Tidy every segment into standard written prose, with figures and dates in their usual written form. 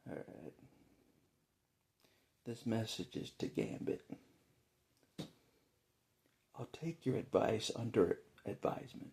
Alright. This message is to Gambit. I'll take your advice under advisement.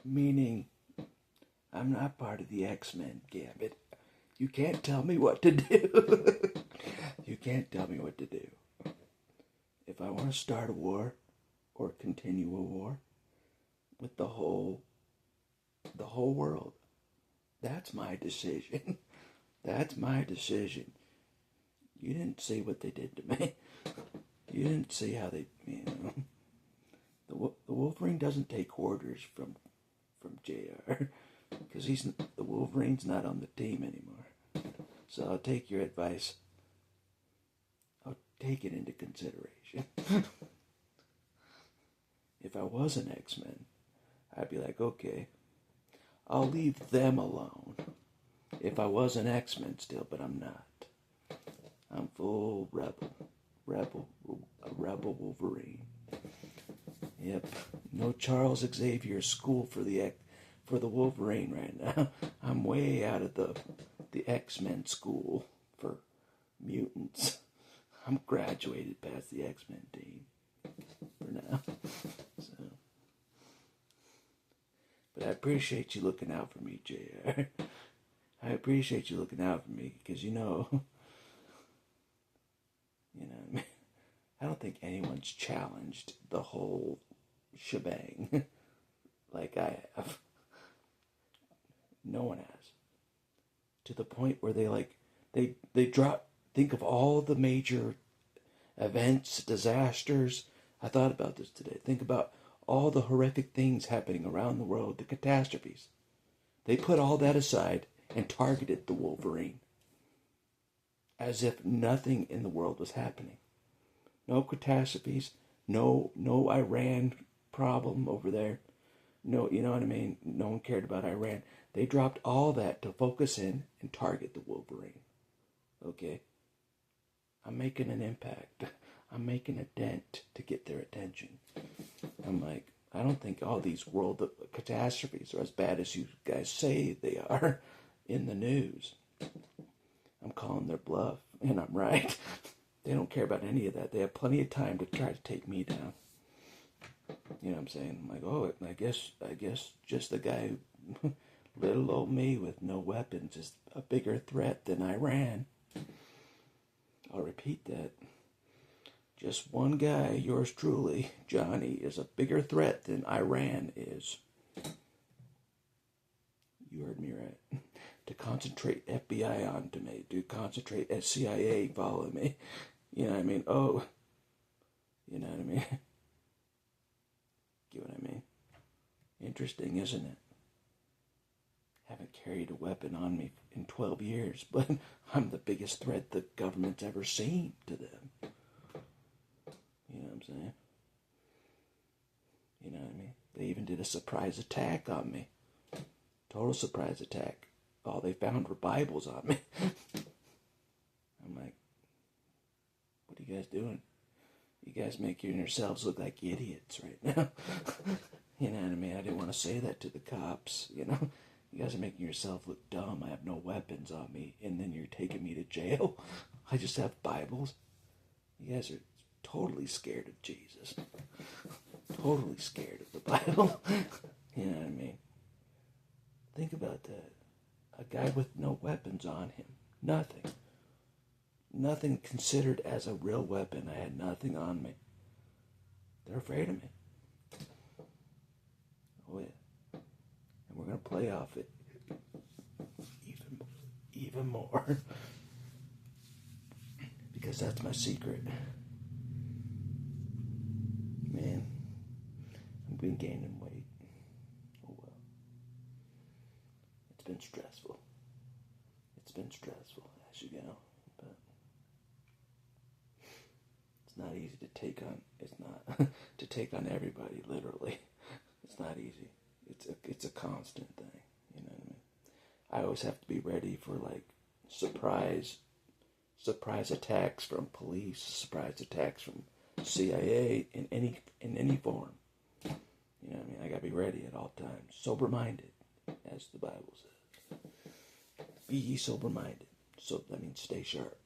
Meaning, I'm not part of the X-Men, Gambit. You can't tell me what to do. You can't tell me what to do. If I want to start a war or continue a war with the whole world, that's my decision. That's my decision. You didn't see what they did to me. You didn't see how they, The Wolverine doesn't take orders from JR. Because the Wolverine's not on the team anymore. So I'll take your advice. I'll take it into consideration. If I was an X-Men, I'd be like, okay, I'll leave them alone. If I was an X-Men still, but I'm not. I'm full rebel Wolverine. Yep, no Charles Xavier school for the Wolverine right now. I'm way out of the X-Men school for mutants. I'm graduated past the X-Men team for now. So, but I appreciate you looking out for me, JR. I appreciate you looking out for me because I mean, I don't think anyone's challenged the whole shebang like I have. No one has. To the point where they drop, think of all the major events, disasters. I thought about this today. Think about all the horrific things happening around the world, the catastrophes. They put all that aside and targeted the Wolverine. As if nothing in the world was happening. No catastrophes, no Iran problem over there. No, you know what I mean? No one cared about Iran. They dropped all that to focus in and target the Wolverine. Okay? I'm making an impact. I'm making a dent to get their attention. I'm like, I don't think all these world catastrophes are as bad as you guys say they are in the news. I'm calling their bluff, and I'm right. They don't care about any of that. They have plenty of time to try to take me down. You know what I'm saying? I'm like, oh, I guess just the guy who, little old me with no weapons is a bigger threat than Iran. I'll repeat that. Just one guy, yours truly, Johnny, is a bigger threat than Iran is. You heard me right. To concentrate FBI onto me, to concentrate CIA follow me. You know what I mean? Oh, you know what I mean? Get what I mean? Interesting, isn't it? Haven't carried a weapon on me in 12 years, but I'm the biggest threat the government's ever seen to them. You know what I'm saying? You know what I mean? They even did a surprise attack on me. Total surprise attack. All they found were Bibles on me. I'm like, what are you guys doing? You guys making yourselves look like idiots right now. You know what I mean? I didn't want to say that to the cops, you know? You guys are making yourself look dumb. I have no weapons on me, and then you're taking me to jail. I just have Bibles. You guys are totally scared of Jesus. Totally scared of the Bible. You know what I mean? Think about that. A guy with no weapons on him. Nothing. Nothing considered as a real weapon. I had nothing on me. They're afraid of me. Oh yeah. And we're going to play off it even more. Because that's my secret. Man, I've been gaining weight. Oh well. It's been stressful. It's been stressful, as you know. But it's not easy to take on. It's not to take on everybody, literally. It's not easy. It's a constant thing. You know what I mean? I always have to be ready for like surprise attacks from police, surprise attacks from CIA in any form. You know what I mean? I gotta be ready at all times. Sober minded, as the Bible says. Be ye sober-minded. So that means stay sharp.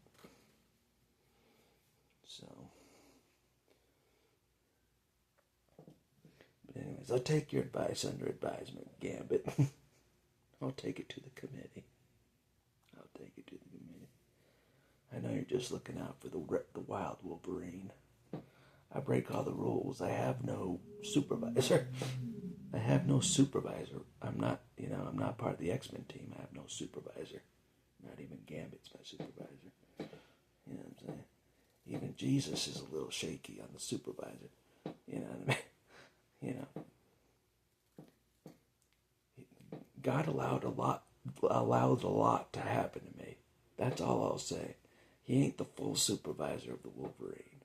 So, but anyways, I'll take your advice under advisement, Gambit. I'll take it to the committee. I'll take it to the committee. I know you're just looking out for the wild Wolverine. I break all the rules. I have no supervisor. I have no supervisor. I'm not part of the X-Men team. I have no supervisor. Not even Gambit's my supervisor. You know what I'm saying? Even Jesus is a little shaky on the supervisor. You know what I mean? You know. God allows a lot to happen to me. That's all I'll say. He ain't the full supervisor of the Wolverine.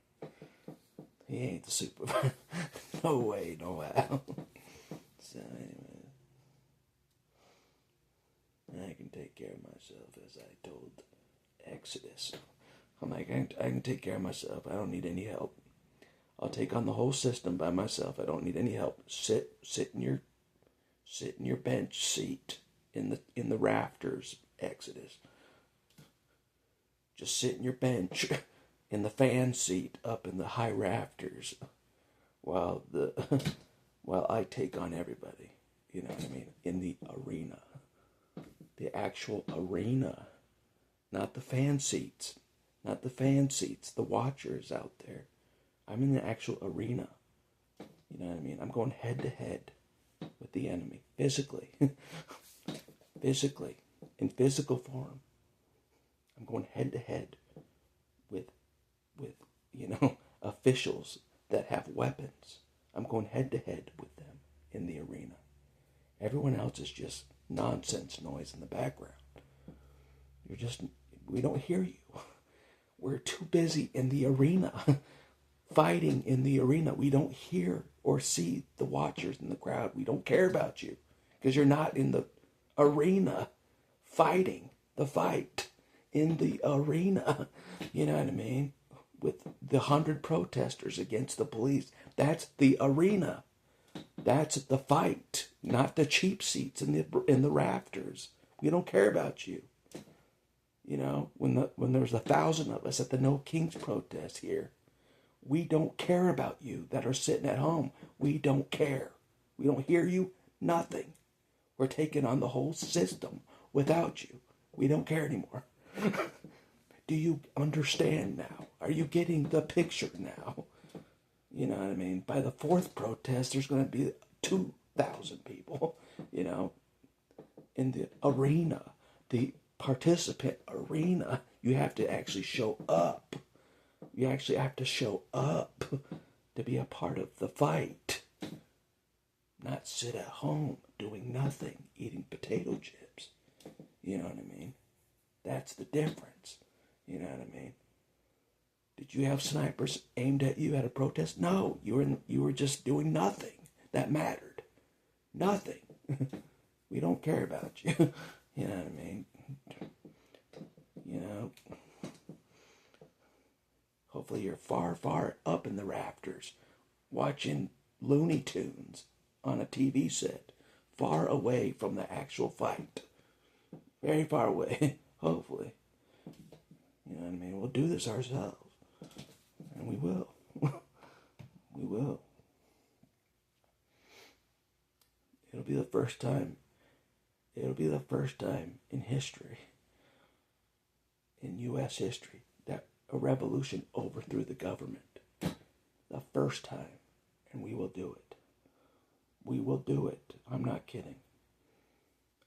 He ain't the supervisor. No way, no how. So anyway, I can take care of myself, as I told Exodus. I'm like, I can take care of myself. I don't need any help. I'll take on the whole system by myself. I don't need any help. Sit in your bench seat in the rafters, Exodus. Just sit in your bench in the fan seat up in the high rafters while I take on everybody. You know what I mean? In the arena. The actual arena. Not the fan seats. Not the fan seats. The watchers out there. I'm in the actual arena. You know what I mean? I'm going head to head with the enemy. Physically. Physically. In physical form. I'm going head to head with officials that have weapons. I'm going head to head with them in the arena. Everyone else is just nonsense noise in the background. We don't hear you. We're too busy in the arena, fighting in the arena. We don't hear or see the watchers in the crowd. We don't care about you because you're not in the arena fighting the fight in the arena. You know what I mean? With the 100 protesters against the police. That's the arena. That's the fight, not the cheap seats in the rafters. We don't care about you. You know, when there's 1,000 of us at the No Kings protest here, we don't care about you that are sitting at home. We don't care. We don't hear you. Nothing. We're taking on the whole system without you. We don't care anymore. Do you understand now? Are you getting the picture now? You know what I mean? By the 4th protest, there's going to be 2,000 people, you know, in the arena, the participant arena. You have to actually show up. You actually have to show up to be a part of the fight. Not sit at home doing nothing, eating potato chips. You know what I mean? That's the difference. You know what I mean? Did you have snipers aimed at you at a protest? No, you were just doing nothing that mattered. Nothing. We don't care about you. You know what I mean? You know, hopefully you're far, far up in the rafters watching Looney Tunes on a TV set, far away from the actual fight. Very far away, hopefully. You know what I mean? We'll do this ourselves. And we will. We will. It'll be the first time. It'll be the first time in history, in U.S. history, that a revolution overthrew the government. The first time. And we will do it. We will do it. I'm not kidding.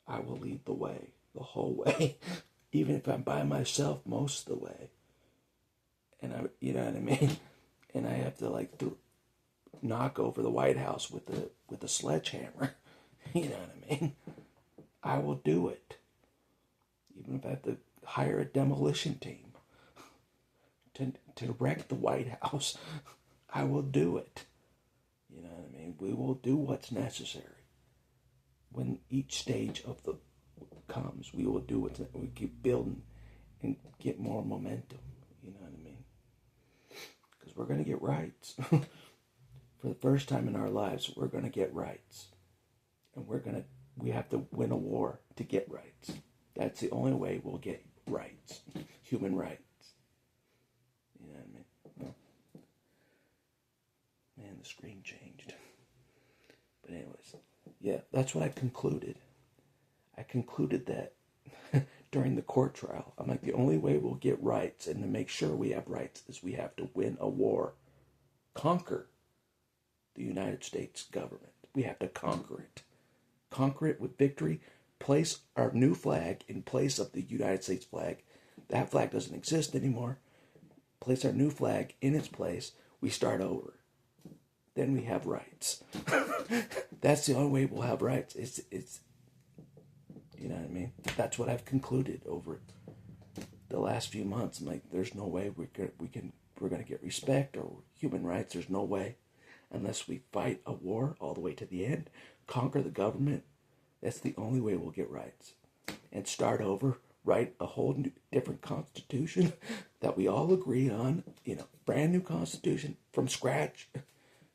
I will lead the way, the whole way. Even if I'm by myself most of the way. And you know what I mean? And I have to knock over the White House with a sledgehammer. You know what I mean? I will do it. Even if I have to hire a demolition team to wreck the White House, I will do it. You know what I mean? We will do what's necessary. When each stage of the comes, we will do it. We keep building and get more momentum. You know what I mean? Because we're going to get rights. For the first time in our lives, we're going to get rights. And we're going to we have to win a war to get rights. That's the only way we'll get rights, human rights. You know what I mean? Well, man, the screen changed. But anyways, yeah, that's what I concluded. I concluded that during the court trial, I'm like, the only way we'll get rights and to make sure we have rights is we have to win a war, conquer the United States government. We have to conquer it. Conquer it with victory, place our new flag in place of the United States flag. That flag doesn't exist anymore. Place our new flag in its place. We start over. Then we have rights. That's the only way we'll have rights. It's you know what I mean? That's what I've concluded over the last few months. I'm like, there's no way we're gonna get respect or human rights. There's no way unless we fight a war all the way to the end, conquer the government. That's the only way we'll get rights and start over. Write a whole new, different constitution that we all agree on. You know, brand new constitution from scratch.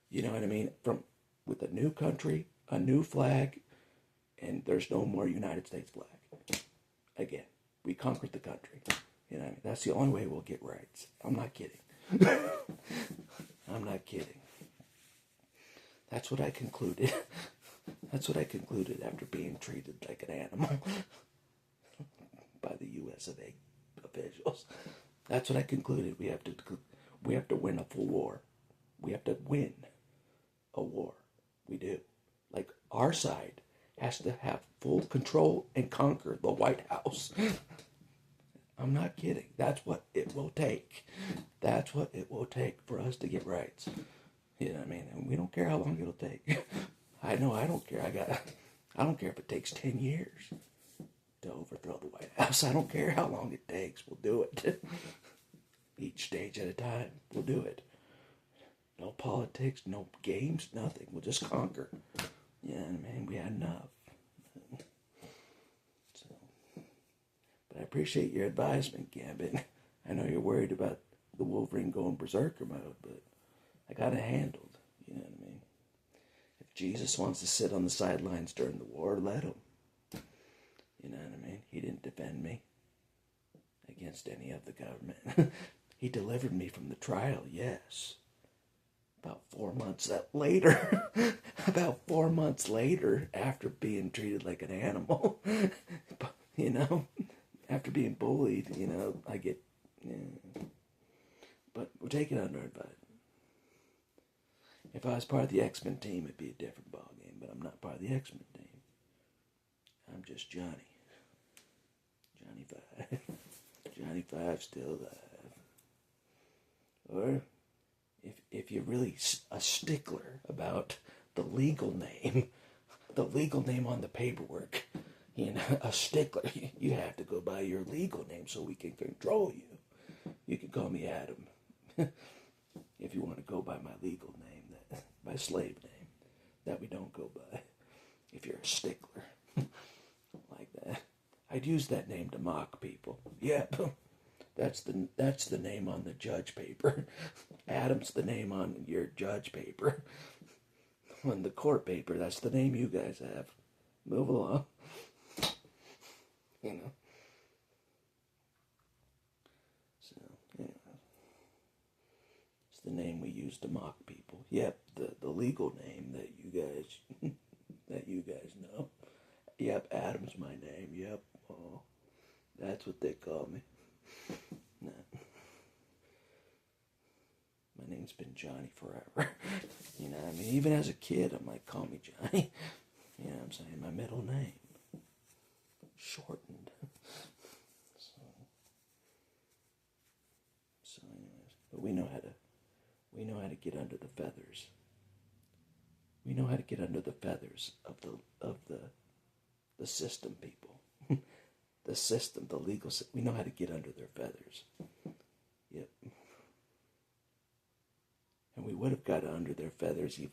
You know what I mean? With a new country, a new flag, and there's no more United States flag. Again, we conquered the country. You know what I mean? That's the only way we'll get rights. I'm not kidding. I'm not kidding. That's what I concluded. That's what I concluded after being treated like an animal by the U.S.A. officials. That's what I concluded. We have to win a full war. We have to win a war. We do. Like, our side has to have full control and conquer the White House. I'm not kidding. That's what it will take. That's what it will take for us to get rights. You know what I mean? And we don't care how long it'll take. I know I don't care. I don't care if it takes 10 years to overthrow the White House. I don't care how long it takes. We'll do it. Each stage at a time. We'll do it. No politics, no games, nothing. We'll just conquer. Yeah, man, we had enough. So, but I appreciate your advisement, Gambit. I know you're worried about the Wolverine going berserker mode, but I got it handled. You know what I mean? If Jesus wants to sit on the sidelines during the war, let him. You know what I mean? He didn't defend me against any of the government. He delivered me from the trial, yes. About 4 months later, after being treated like an animal, you know, after being bullied, you know, I get, but we're taking it under advisement. If I was part of the X-Men team, it'd be a different ballgame, but I'm not part of the X-Men team. I'm just Johnny. Johnny 5. Johnny 5 still alive. Or if you're really a stickler about the legal name on the paperwork, you know, a stickler, you have to go by your legal name so we can control you. You can call me Adam if you want to go by my legal name, my slave name, that we don't go by. If you're a stickler like that, I'd use that name to mock people. Yep. That's the name on the judge paper. Adam's the name on your judge paper. On the court paper, that's the name you guys have. Move along. You know. So, yeah. It's the name we use to mock people. Yep, the legal name that you guys know. Yep, Adam's my name. Yep. Oh, that's what they call me. Nah. My name's been Johnny forever. You know what I mean? Even as a kid, I'm like, call me Johnny. You know what I'm saying? My middle name. Shortened. So anyways. But we know how to get under the feathers. We know how to get under the feathers of the system, people. The system, the legal system. We know how to get under their feathers. Yep. And we would have got under their feathers even